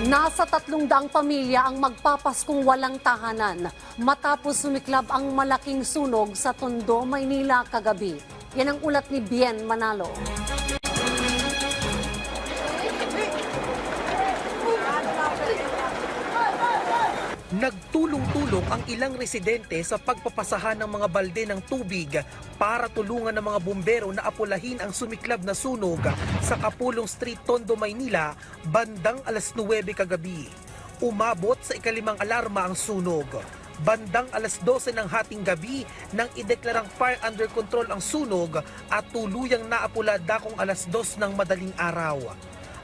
Nasa 300 pamilya ang magpapaskong walang tahanan matapos sumiklab ang malaking sunog sa Tondo, Maynila kagabi. Yan ang ulat ni Bien Manalo. Nagtulong-tulong ang ilang residente sa pagpapasahan ng mga balde ng tubig para tulungan ng mga bumbero na apulahin ang sumiklab na sunog sa Kapulong Street, Tondo, Maynila, bandang alas 9 kagabi. Umabot sa ikalimang alarma ang sunog. Bandang alas 12 ng hating gabi nang ideklarang fire under control ang sunog at tuluyang naapula dakong alas 2 ng madaling araw.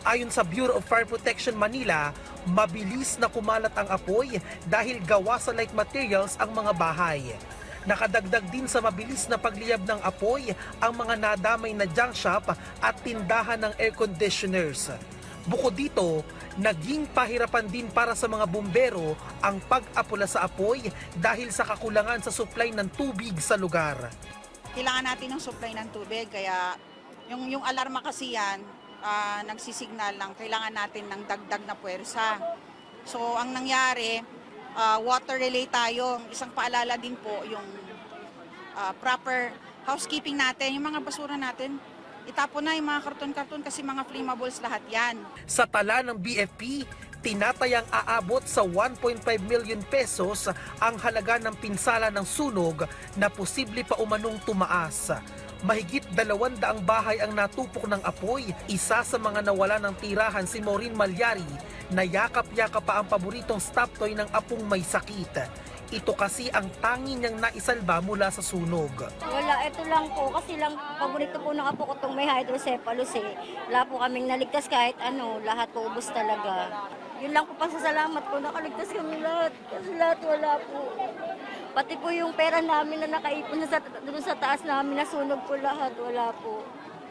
Ayon sa Bureau of Fire Protection Manila, mabilis na kumalat ang apoy dahil gawa sa light materials ang mga bahay. Nakadagdag din sa mabilis na pagliyab ng apoy ang mga nadamay na junk shop at tindahan ng air conditioners. Bukod dito, naging pahirapan din para sa mga bumbero ang pag-apula sa apoy dahil sa kakulangan sa supply ng tubig sa lugar. Kailangan natin ng supply ng tubig, kaya yung alarma kasi yan, nagsisignal lang, kailangan natin ng dagdag na puwersa. So ang nangyari, water relay tayo. Isang paalala din po yung proper housekeeping natin, yung mga basura natin. Itapon na yung mga karton-karton kasi mga flammables lahat yan. Sa tala ng BFP, tinatayang aabot sa 1.5 million pesos ang halaga ng pinsala ng sunog na posible pa umanong tumaas. Mahigit 200 bahay ang natupok ng apoy. Isa sa mga nawala ng tirahan si Maureen Malyari na yakap-yakap pa ang paboritong stop toy ng apong may sakit. Ito kasi ang tangi niyang naisalba mula sa sunog. Wala, ito lang po. Kasi lang, paborito po ng apo ko itong may hydrocephalus eh. Wala po kaming naligtas kahit ano, lahat po ubos talaga. Yun lang po pasasalamat ko, nakaligtas kami lahat. Kasi lahat wala po. Pati po yung pera namin na nakaipon doon sa taas namin, nasunog po lahat, wala po.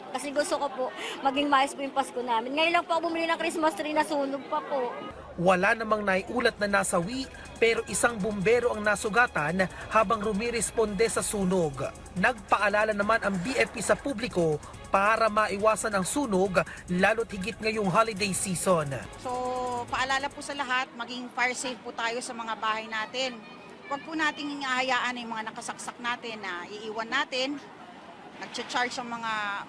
Kasi gusto ko po, maging maayos po yung Pasko namin. Ngayon lang po ako bumili ng Christmas tree, nasunog pa po. Wala namang naiulat na nasawi pero isang bumbero ang nasugatan habang rumiresponde sa sunog. Nagpaalala naman ang BFP sa publiko para maiwasan ang sunog lalo't higit ngayong holiday season. So paalala po sa lahat, maging fire safe po tayo sa mga bahay natin. Huwag po nating ihahayaan yung mga nakasaksak natin na iiwan natin. Nag-charge ang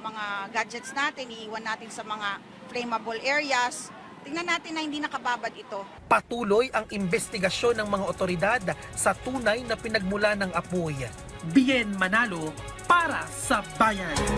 mga gadgets natin, iiwan natin sa mga flammable areas. Tingnan natin na hindi nakababad ito. Patuloy ang investigasyon ng mga otoridad sa tunay na pinagmula ng apoy. Bien Manalo para sa Bayan.